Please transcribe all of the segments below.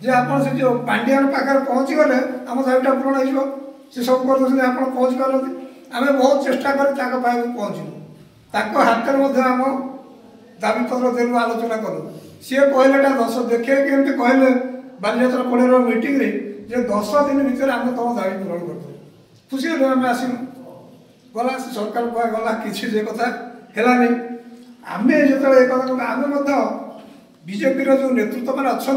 जे आप से जो पांडियान पाखे पहुँची गले आम दाबीटा पूरण हो सब कर आप पहुँची पारती आम बहुत चेष्टा कर पहुँचू ताक हाथ में आम दाबी पत्र देलु आलोचना कलु सी कहले 10 देखे केमती कहले बालीजात्रा पड़े मीटिंग जे 10 दिन भितर आम तुम दाबी पूरण कर खुशी हेल्लु आम आसलु गला सरकार गला किसी कथा है आम जो आम बीजेपी जो नेतृत्व मैंने अच्छा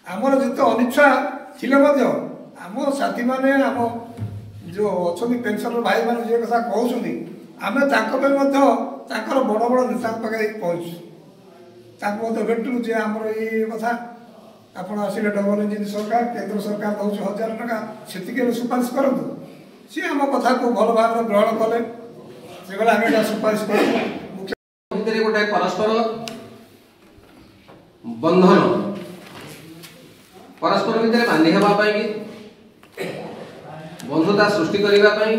आमर जिते अनिच्छा थी आम साथी मैंने आम जो अच्छा पेनसनर भाई मैंने जे कथा कहते आम ताकर बड़ बड़ नेता पाखे पहुँचू भेटू जे आमर ये कथा आपड़ आसिले डबल इंजिन सरकार केंद्र सरकार दौर 1000 टका से सुपारिश करूँ सी आम कथा को भल भाव ग्रहण कले से गला आम सुपारिश करूँ गोटे परस्पर बंधन परस्पर भितर बांधि होगापी बंधुता सृष्टि करने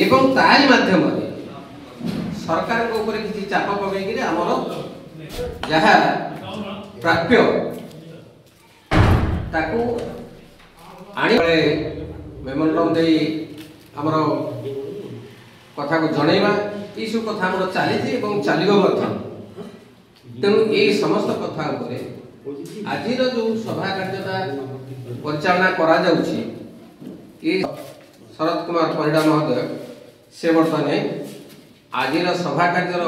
एवं तारी माध्यम सरकार को ऊपर किसी चाप पकड़ आमर जहाँ प्राप्य ताकू आनी मेमोरेंडम दे आमर कथा को जनइबा ये सब कथा आमर चली चलो तेणु ये समस्त कथा आज जो सभा कार्यता परिचालना करा जाउछि ये शरद कुमार परिडा महोदय से बर्तमान आज सभा कार्यर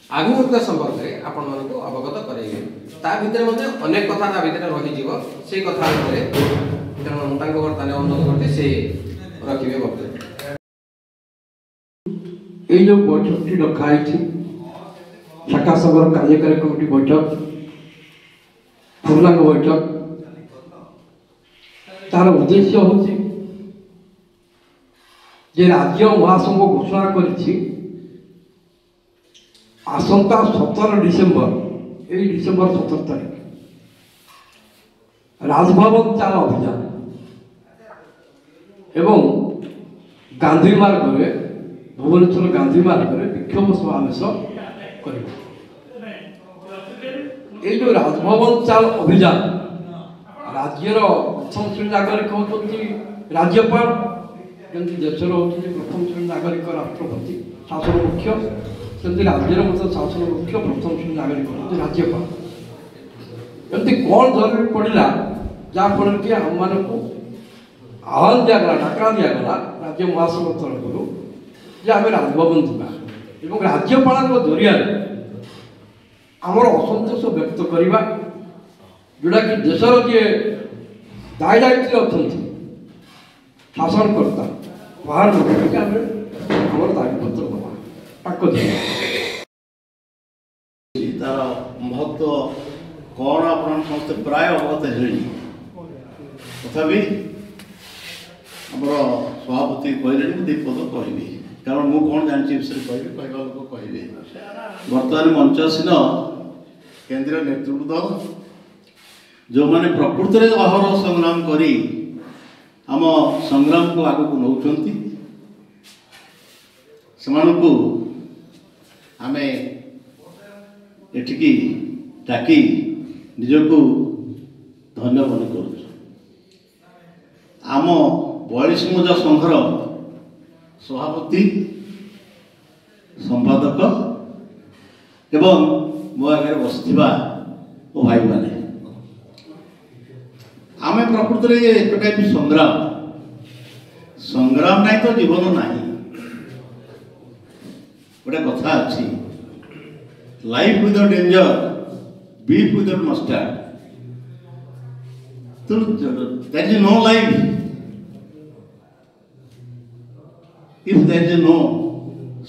आभिमुख्य संपर्क में आपण मानक अवगत करेंगे ता भितर अनेक कथा ता भितर रही से कथा तेणु बर्तमान अनुरोध करते से रखिए वक्तव्य ये जो बैठक रखाई शाखा सभर कार्यकारी कमिटी बैठक पूर्णांग बैठक तार उद्देश्य हूँ जे राज्य महासंघ घोषणा करिछि आसंता 17 डिसेम्बर यही डिसेम्बर 17 तारीख राजभवन चाल अभियान एवं गांधी मार्ग में भुवनेश्वर गांधी मार्ग में विक्षोभ समावेश कर जो राजभवन चाल अभियान राज्यर प्रथम श्रेणी नागरिक होती राज्यपाल जमी देशर होती प्रथम श्रेणी नागरिक राष्ट्रपति शासन मुख्य सेमती राज्यर शासन मुख्य प्रथम श्रेणी नागरिक होती राज्यपाल एमती कौन जरूरी पड़ा जहाँफल कि आम मान आह्वान दिगला डाकरा दिगला राज्य महासंघ तरफ जे आम राजभवन जावा राज्यपाल जरिया आमर असंतोष व्यक्त करवा जोटा कि देशर जी दायी दायित्व अच्छा शासनकर्ता बाहर लोक आम दाबीपत्र दवा तार महत्व कौन आप समस्त प्राय अवगत है तथापि आमर सभापति कहले दीपद कहबी कारण मु कौन जानची विषय कहबी कहवा लोक कहबे वर्तमान मंचासीन केंद्रीय नेतृत्व जो मैंने प्रकृत में अहर संग्राम करी आम संग्राम को आगक नौकरी से आम एठिकी डाकी निजको धन्य मन कर आम 42 मुजा संघर सभापति संपादक एवं मो आगे बसथिबा ओ भाई माने आम प्रकृत में एक टाइप संग्राम संग्राम नहीं तो जीवन नहीं गोटे कथा अच्छी life without danger beef without mustard तो there is no life if there is no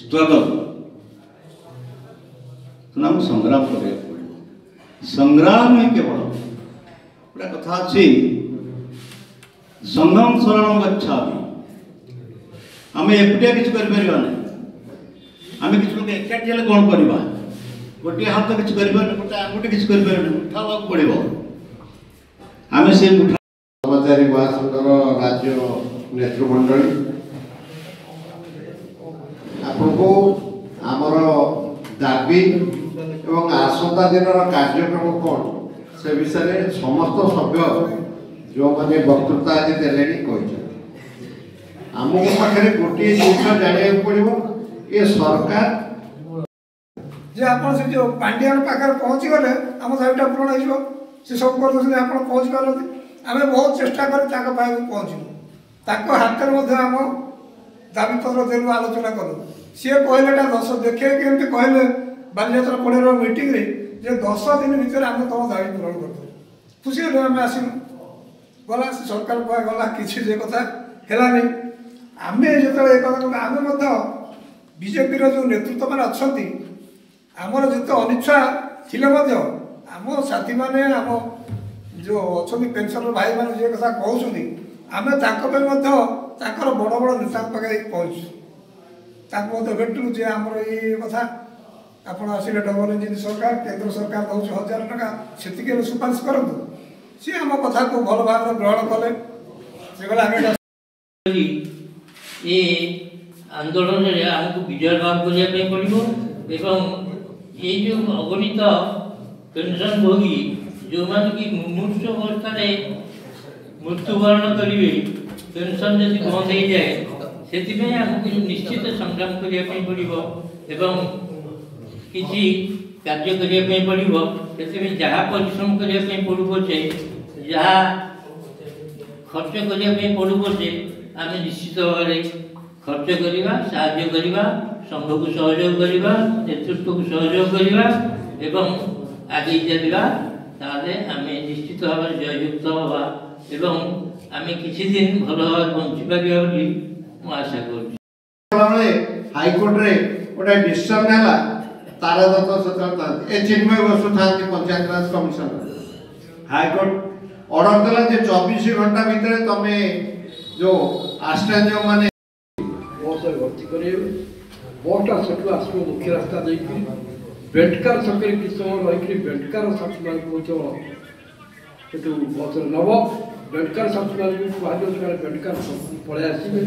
struggle तो नाम संग्राम करने पड़े संग्राम ही केवल गोटे कथा अच्छी संग्राम शरण गच्छामि आम एकुटिया किसी करें आम किसी लोग एकाठी हेल्ले कौन करवा गोटे हाथ किसी गोटे आंगुठी किसी उठा पड़ो आम से कर्मचारी महासंघर राज्य नेतृमंडल आपको आमर दाबी एवं आसंता दिन कार्यक्रम कौन से विषय समस्त सभ्य जो मैंने वक्तृता आज देले आम पाखे गोटे जिन जाना पड़ो ये सरकार जे आप से जो पांडियान पाखे पहुँची गले आम दाबीटा पूरण हो सब कर आप पहुँच पारती आम बहुत चेष्टा कर पहुँचू ताक हाथ में आम दाबीपत्र देलु आलोचना कलु सी कहले 10 देखे केमती कहले बालीजात्रा 15 मीटिंग रे जे 10 दिन भितर आम तुम दाबी पूरण कर खुशी हेलु आम आसलु गला सरकार कह गला किसी जे कथा है आम जो आम बीजेपी जो नेतृत्व मैंने अच्छा आमर जिते अनिच्छा थिले आम साथी मैंने आम जो अच्छा पेनसनर भाई मैंने जे कथा कहते आम ताकर बड़ बड़ नेता पाखे पहुँचू भेटू जे आमर ये कथा आप आसिले डबल इंजिन सरकार केंद्र सरकार दौर 1000 टका से सुपारिश करूँ सी आम कथा को भल भाव ग्रहण कले से ये आंदोलन आमको विजय लाभ करने पड़ो एवं ये जो अगणित पेंशन भोगी जो मैंने कि मुमूर्ष अवस्था मृत्युवरण करेंगे पेंशन जब बंद हो जाए से आमको निश्चित संग्राम करने पड़ो एवं किसी कार्य करने पड़ो से जहाँ परिश्रम करने पड़ो से जहाँ खर्च करने पड़ो से आम निश्चित भाव खर्च करवा साहाय्य करवा संघ को सहयोग करवा नेतृत्व को सहयोग करवा एवं आगे चलवा ताले आम निश्चित भाव जययुक्त हवा एवं आम किसी दिन भल भाव बंची पारिबा बोली मु आशा करूँ। हाईकोर्ट रे गोटे डिसीजन है तारा दत्त सचिव ए चिन्मय बसु था पंचायत राज कमिशन हाईकोर्ट ऑर्डर देला जे 24 घंटा भीतर तमे जो आश्रय जो माने बस भर्ती करे बसटा सेठू आसो मुख्य रास्ता देकी बेटकार छकरे किस समय रही बेटकार साथी मान सेठू बस नव बेटकार साथी मान कह बेटकार पड़े आसवे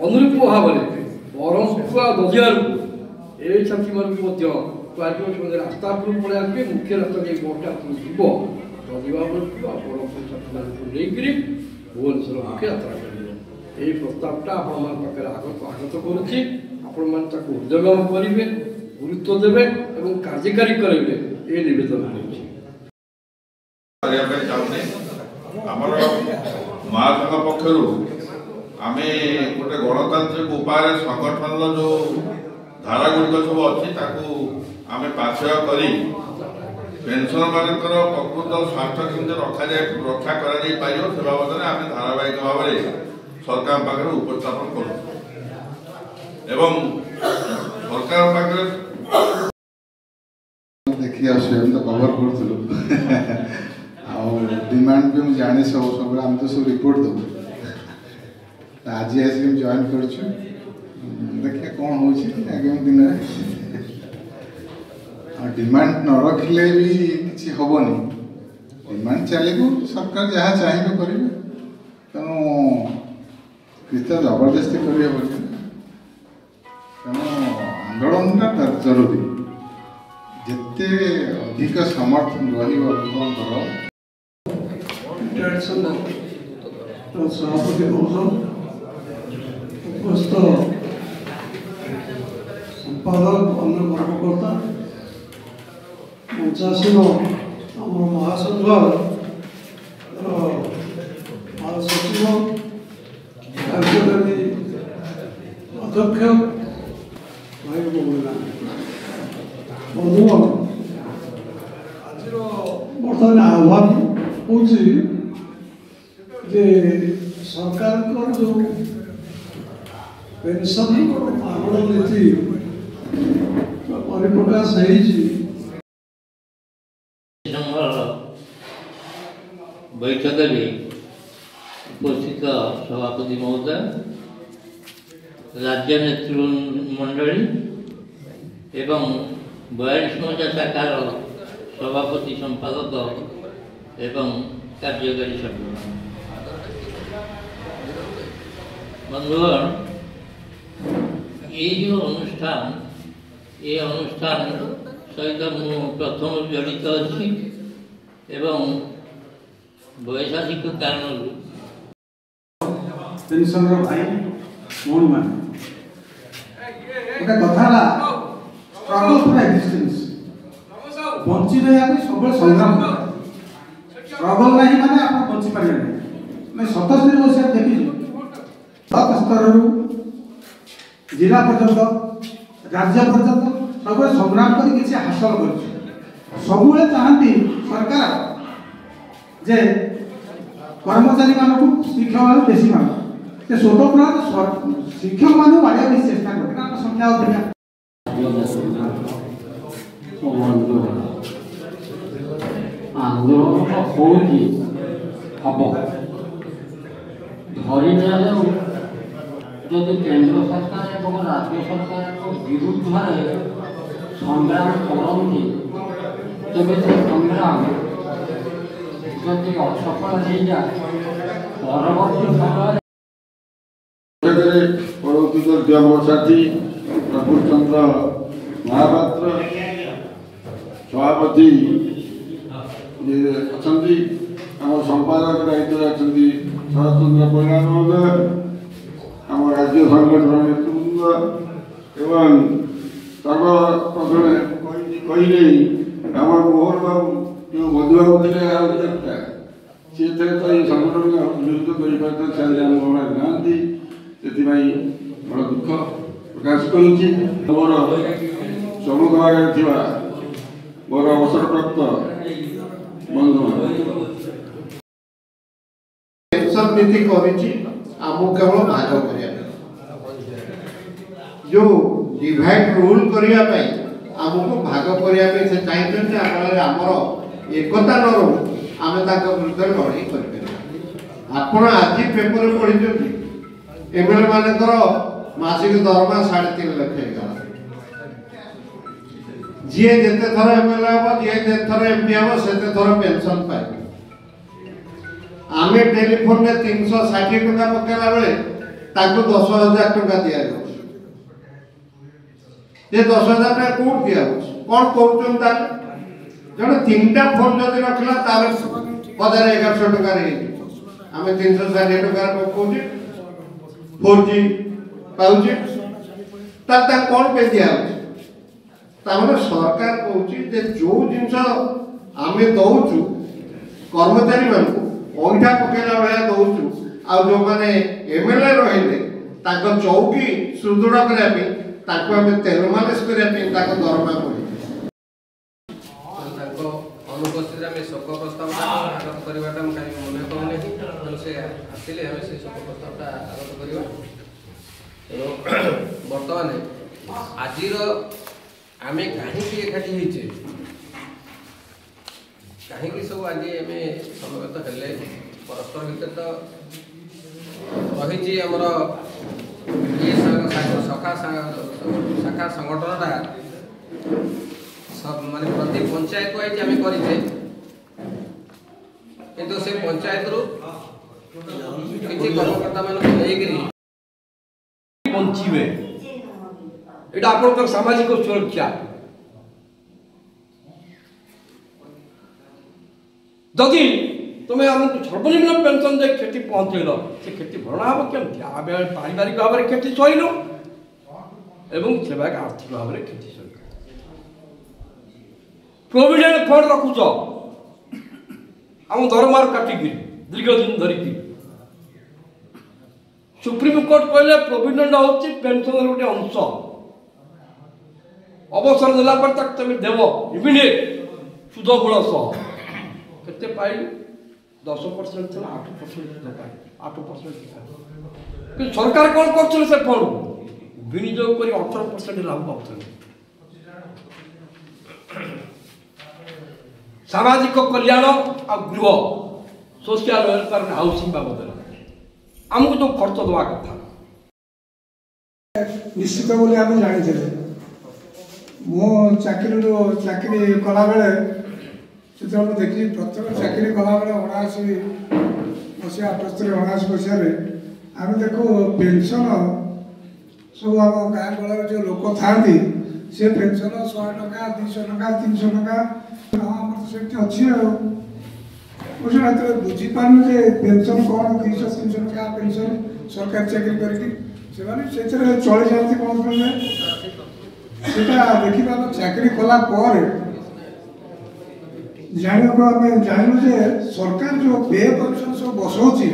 अनुरूप भाव में बरहपुआ बजार ये साथी मान कह रास्ता पड़े आसवे मुख्य रास्ता नहीं बसटा जीव रविवार बरहपुर साथी मान लेकर भुवनेश्वर मुख्य यात्रा कर यही प्रस्तावटा आपके आगत करुच्ची उद्यम करेंगे गुरुत्व देवे और कार्यकारी करेंगे ये नवेदन महासंघ पक्षर आम गोटे गणतांत्रिक उपाय संगठन जो धारा गुड़िक सब अच्छी आम पाशय कर पेंशन मानकर प्रकृत स्वास्थ्य केन्द्र रक्षा कर से बाबद आम धारावाहिक भाव में सरकार पाखे उपस्थापन कर सरकार पाखे देखिए स्वयं तो कवर करूँ डिमांड भी मुझे जाने सब आम तो सब रिपोर्ट दो आज आसिक जॉइन कर देखिए कौन हो आगामी दिन में डिमांड न रखिले भी किसी हेनी डिमांड चलो सरकार जहाँ चाहिए करेंगे तेणु किसी जबरदस्ती कर तेणु आंदोलन जरूरी जिते अधिक समर्थन रही सभापति उपस्थित संपादक अन्य कर्मकर्ता मंचासीन आम महासंघ महासचिव कार्यकारी अध्यक्ष भाई बंधुगण आज बर्तमान आह्वान हूँ सरकार जो पेंशन आगमन नीति परिप्रकाश बैठक में उपस्थित सभापति महोदय राज्य नेतृमंडली एवं 42 शाखार सभापति संपादक एवं कार्यकारी सभ्य बंधुगण ये जो अनुष्ठान सहित मु प्रथम जड़ित अच्छी ଏବଂ ବୈଷୟିକ କାରଣରୁ पेंशन भाई भौणी मान गोटे कथा स्ट्रगल फॉर एक्जिस्टेंस बंची रहा सब संग्राम स्ट्रगल नहीं माने आप बंची पारे मैं 77 वर्ष देखी ब्लॉक स्तर जिला पर्यंत राज्य पर्यंत सब संग्राम कर किसी हासिल कर सब चाहती सरकार जे कर्मचारी मानक शिक्षक मान बेसी मान से स्वतंत्र शिक्षक मान बाड़िया भी चेष्टा कर संख्या अधिक आंदोलन होगी हम धरी जदि केंद्र सरकार और राज्य सरकार विरुद्ध संग्राम करती तेज से संग्राम जदि असफल हो जाए परवर्ती समय साथी प्रफुल्ल चंद्र महापात्र सभापति अच्छा आम संपादक दायित्व अच्छा शरद चंद्र परिणा महोदय आम राज्य संगठन नेतृवृंद एवं सर्वप्रथम कहले आम मोहन बाबू जो मधुबाबू थे सी तो ये संगठन विरोध कर नाती से बड़ दुख प्रकाश करुच्ची मोर सम्मुख भागे थी मोर अवसरप्राप्त बंधु पेंशन नीति करिछि आमको केवल भाग करिया जो डिवाइड रूल करिया पई आमको भाग करिया पई से चाहिए आपन हमर एकता न रहू आमे ताको विरुद्ध लड़ाई करबे आपण आज पेपर पढि एमएलए मानकर मासिक दरमा 3.5 लाख हो जी जिते थर एमएलए हम जी जिते थर एमपी हम से थर पेंशन पाए आमे टेलीफोन में 360 टका पकेला बेले ताको 10,000 टका दिया जाउछ ये 10,000 टका कोड दिया जाउछ कोन करूछन ता जण तीनटा फोन जदि रखला तार 1100 टका रे आमे 360 टका पकोछि 4G पाउछि ता कोन पे दिया तामने सरकार कहउछि जे जो जिंस आमे दउछु कर्मचारी मानकु ओइठा पकेला बेला दउछु आ जो माने एमएलए रहिले ताको चौकी सुदृढ़ करिया पे ताको आमे तेल मालिश करिया पे ताको दरमा पड़ी ताको अनुपस्थित में शोक प्रस्ताव आगत करवाटा हम काई मने कहने तो से आसिले हम से शोक प्रस्तावटा आगत करियो वर्तमान आजिर आमे काहे की एकाठी होइछे काहे की सब आज आमे समवेत हेले परस्पर भितर तो रही हमर ये शाखा संगठनटा सब माने प्रति पंचायत को आइए आम करें किंतु से पंचायत रु किसी कर्मकर्ता मान बंचे यहाँ आप सामाजिक सुरक्षा जदि तुम आमको सर्वनिम्न पेंशन दे क्षति पहुँचल से क्षति भरणा हम केमती आम पारिवारिक भाव में क्षति सहलु एवं से आर्थिक भाव में क्षति सहलु प्रोविडेंट फंड रखुच आम दरमार काटिक दीर्घ दिन धरिकी सुप्रीम कोर्ट कहले प्रोविडेंट हूँ पेंशन गोटे अंश अवसर देला तक तुम देव इमिडिएट सुध गुण सह के पाइल 10% था 8% पाइल 8% सरकार कौन कर फंड विनियोग कर 18% लाभ पाँच सामाजिक कल्याण आ गृह सोशल वेलफेयर हाउसिंग बाबद आमको जो खर्च दवा कथा निश्चित बोली आम जानी मो चाकरी कला बेले से देखी प्रथम चाकरी कला बेले 79 मसीहा 78 मसीह आम देखो पेंशन सब आम गाँ गल जो लोक था से पेंशन 100 टका 200 टका 300 टका से अच्छी ବୁଝୁନାହାନ୍ତି ବୁଝିପାରୁନି ଯେ ପେନସନ୍ କ'ଣ 200-300 ଟଙ୍କା ପେନସନ୍ ସରକାରୀ ଚାକିରି କରିକି ସେମାନେ ସେଥିରେ ଚଳିଯାଆନ୍ତି କ'ଣ କହିଲେ ସେଟା ଦେଖିବା ଚାକିରି କଲା ପରେ ଜାଣିବାକୁ ଆମେ ଜାଣିଲୁ ଯେ ସରକାର ଯେଉଁ ପେ କମିଶନ ସବୁ ବସଉଛି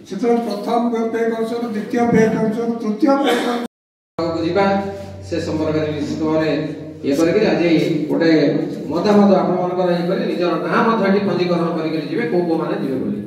ସେତେବେଳେ ପ୍ରଥମ ପେ କମିଶନ ଦ୍ୱିତୀୟ ପେ କମିଶନ ତୃତୀୟ ପେ କମିଶନ ବୁଝିବା ସେ ସମ୍ପର୍କରେ ନିଶ୍ଚିତ ଭାବରେ ଇଏ କରିକି ଆଜି ଗୋଟେ ମତାମତ ଆପଣମାନଙ୍କର ଇଏ କରି ନିଜର ନାଁ ମଧ୍ୟ ଏଠି ପଞ୍ଜୀକରଣ କରିକି ଯିବେ କୋଉ କୋଉମାନେ ଯିବେ ବୋଲି।